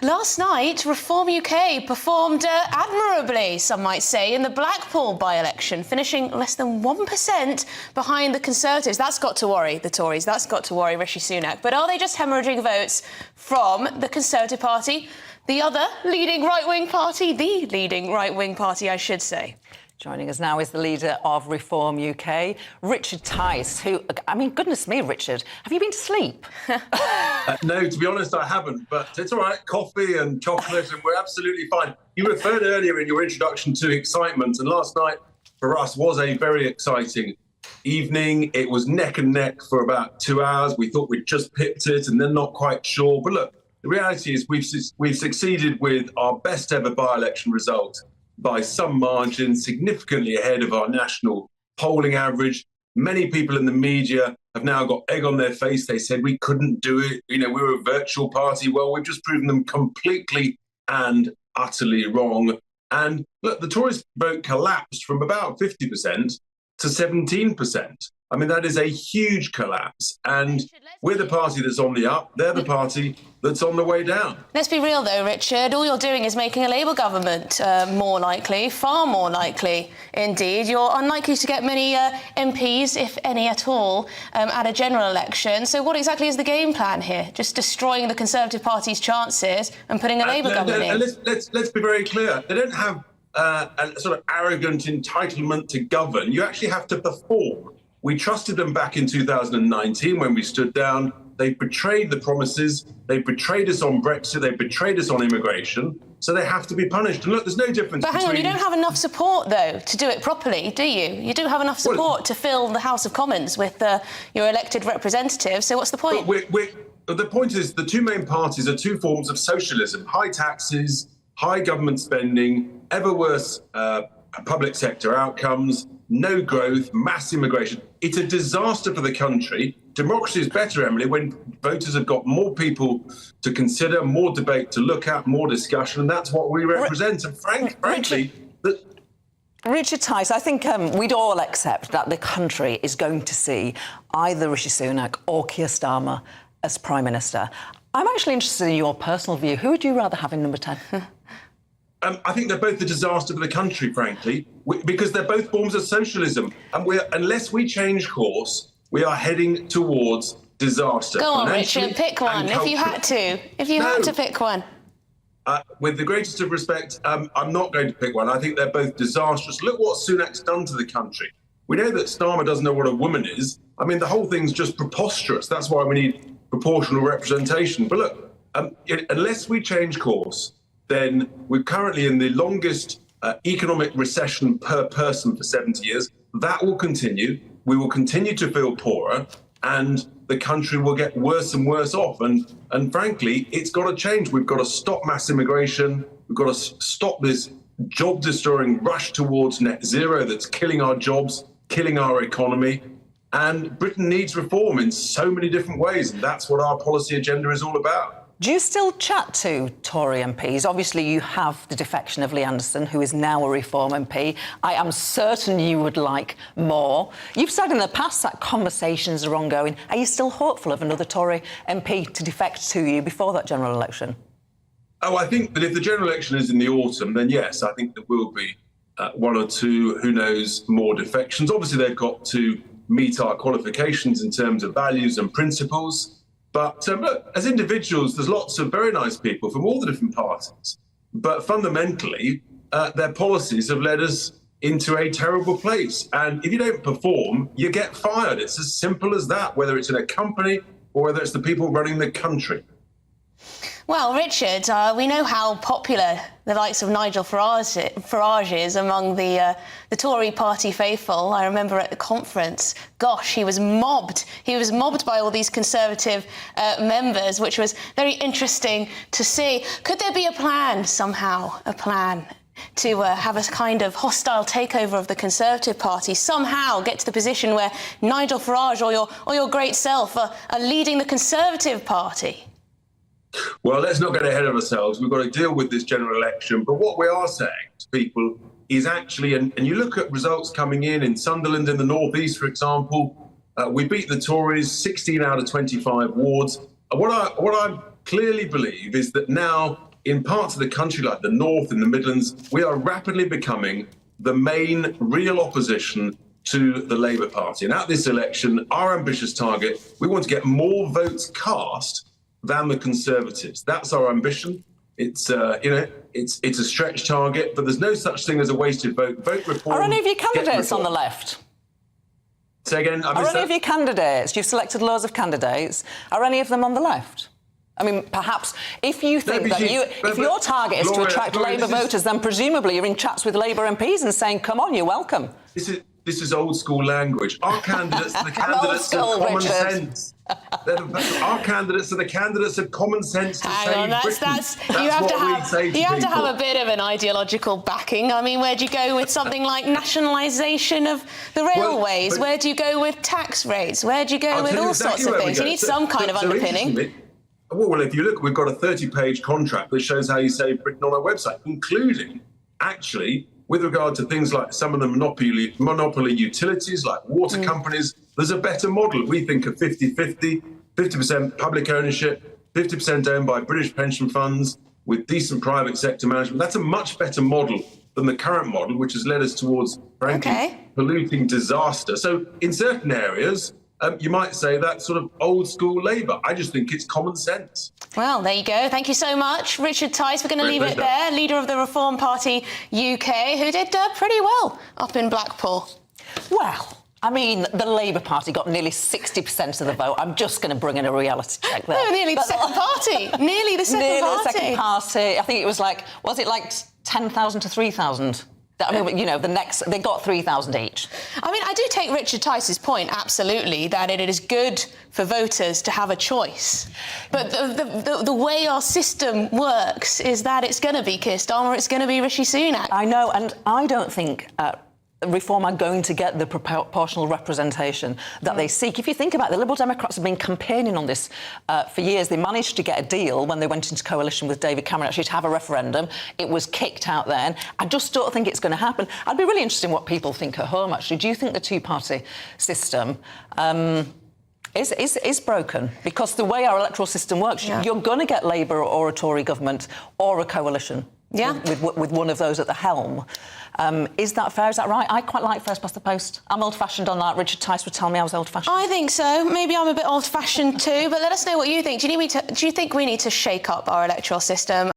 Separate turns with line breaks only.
Last night, Reform UK performed admirably, some might say, in the Blackpool by-election, finishing less than 1% behind the Conservatives. That's got to worry the Tories. That's got to worry Rishi Sunak. But are they just hemorrhaging votes from the Conservative Party, the other leading right-wing party, the leading right-wing party, I should say?
Joining us now is the leader of Reform UK, Richard Tice, who, I mean, goodness me, Richard, have you been to sleep?
No, to be honest, I haven't, but it's all right. Coffee and chocolate, and we're absolutely fine. You referred earlier in your introduction to excitement, and last night for us was a very exciting evening. It was neck and neck for about 2 hours. We thought we'd just pipped it and then not quite sure. But look, the reality is we've succeeded with our best ever by-election result by some margin, significantly ahead of our national polling average. Many people in the media have now got egg on their face. They said we couldn't do it. You know, we were a virtual party. Well, we've just proven them completely and utterly wrong. And look, the Tories vote collapsed from about 50% to 17%. I mean, that is a huge collapse. And we're the party that's on the up. They're the party that's on the way down.
Let's be real, though, Richard. All you're doing is making a Labour government more likely, far more likely, indeed. You're unlikely to get many MPs, if any at all, at a general election. So what exactly is the game plan here? Just destroying the Conservative Party's chances and putting a Labour government in?
Let's be very clear. They don't have a sort of arrogant entitlement to govern. You actually have to perform. We trusted them back in 2019 when we stood down. They betrayed the promises. They betrayed us on Brexit. They betrayed us on immigration. So they have to be punished. And look, there's no difference
But hang on, you don't have enough support, though, to do it properly, do you? You do have enough support to fill the House of Commons with your elected representatives. So what's the point?
The point is the two main parties are two forms of socialism: high taxes, high government spending, ever worse public sector outcomes, no growth, mass immigration. It's a disaster for the country. Democracy is better, Emily, when voters have got more people to consider, more debate to look at, more discussion, and that's what we represent. And frankly...
Richard Tice, I think we'd all accept that the country is going to see either Rishi Sunak or Keir Starmer as Prime Minister. I'm actually interested in your personal view. Who would you rather have in number 10?
I think they're both a disaster for the country, frankly, because they're both forms of socialism. And unless we change course, we are heading towards disaster.
Go on, Richard, pick one, if you had to. If you had to pick one.
With the greatest of respect, I'm not going to pick one. I think they're both disastrous. Look what Sunak's done to the country. We know that Starmer doesn't know what a woman is. I mean, the whole thing's just preposterous. That's why we need proportional representation. But look, unless we change course, then we're currently in the longest economic recession per person for 70 years. That will continue. We will continue to feel poorer, and the country will get worse and worse off. And frankly, it's got to change. We've got to stop mass immigration. We've got to stop this job-destroying rush towards net zero that's killing our jobs, killing our economy. And Britain needs reform in so many different ways, and that's what our policy agenda is all about.
Do you still chat to Tory MPs? Obviously, you have the defection of Lee Anderson, who is now a Reform MP. I am certain you would like more. You've said in the past that conversations are ongoing. Are you still hopeful of another Tory MP to defect to you before that general election?
Oh, I think that if the general election is in the autumn, then yes, I think there will be one or two, who knows, more defections. Obviously, they've got to meet our qualifications in terms of values and principles. But look, as individuals, there's lots of very nice people from all the different parties. But fundamentally, their policies have led us into a terrible place. And if you don't perform, you get fired. It's as simple as that, whether it's in a company or whether it's the people running the country.
Well, Richard, we know how popular the likes of Nigel Farage is among the Tory party faithful. I remember at the conference, gosh, he was mobbed. He was mobbed by all these Conservative members, which was very interesting to see. Could there be a plan somehow, to have a kind of hostile takeover of the Conservative Party, somehow get to the position where Nigel Farage or your great self are leading the Conservative Party?
Well, let's not get ahead of ourselves. We've got to deal with this general election. But what we are saying to people is actually, and you look at results coming in Sunderland in the North East, for example, we beat the Tories 16 out of 25 wards. What I'm clearly believe is that now, in parts of the country like the North and the Midlands, we are rapidly becoming the main real opposition to the Labour Party. And at this election, our ambitious target, we want to get more votes cast than the Conservatives. That's our ambition. It's it's a stretch target, but there's no such thing as a wasted vote. Vote reform.
Are any of your candidates on the left?
Say again.
Are any of your candidates? You've selected loads of candidates. Are any of them on the left? I mean, perhaps if you think if your target is to attract Labour voters, then presumably you're in chats with Labour MPs and saying, "Come on, you're welcome."
This is old school language. Our candidates are the candidates of common sense. Our candidates are the candidates of common sense to
Hang on,
save Britain.
you have to have
people.
a bit of an ideological backing. I mean, where do you go with something like nationalisation of the railways?
Well,
where do you go with tax rates? Where do you go with all
exactly
sorts of things? You need some kind of underpinning.
Well, if you look, we've got a 30-page contract that shows how you save Britain on our website, including, actually, with regard to things like some of the monopoly utilities, like water companies, there's a better model. We think of 50-50, 50% public ownership, 50% owned by British pension funds with decent private sector management. That's a much better model than the current model, which has led us towards, frankly, polluting disaster. So in certain areas, you might say that's sort of old school Labour. I just think it's common sense.
Well, there you go. Thank you so much, Richard Tice. We're going to leave it there. Leader of the Reform Party UK, who did pretty well up in Blackpool.
Well, I mean, the Labour Party got nearly 60% of the vote. I'm just going to bring in a reality check there.
No, nearly the second party. Nearly the second party.
I think it was like 10,000 to 3,000? I mean, you know, they got 3,000 each.
I mean, I do take Richard Tice's point, absolutely, that it is good for voters to have a choice. But the way our system works is that it's going to be Keir Starmer, it's going to be Rishi Sunak.
I know, and I don't think Reform are going to get the proportional representation that they seek. If you think about it, the Liberal Democrats have been campaigning on this for years. They managed to get a deal when they went into coalition with David Cameron, actually, to have a referendum. It was kicked out then. I just don't think it's going to happen. I'd be really interested in what people think at home, actually. Do you think the two-party system is broken? Because the way our electoral system works, you're going to get Labour or a Tory government or a coalition with one of those at the helm. Is that fair? Is that right? I quite like first past the post. I'm old-fashioned on that. Richard Tice would tell me I was old-fashioned.
I think so. Maybe I'm a bit old-fashioned too, but let us know what you think. Do you think we need to shake up our electoral system?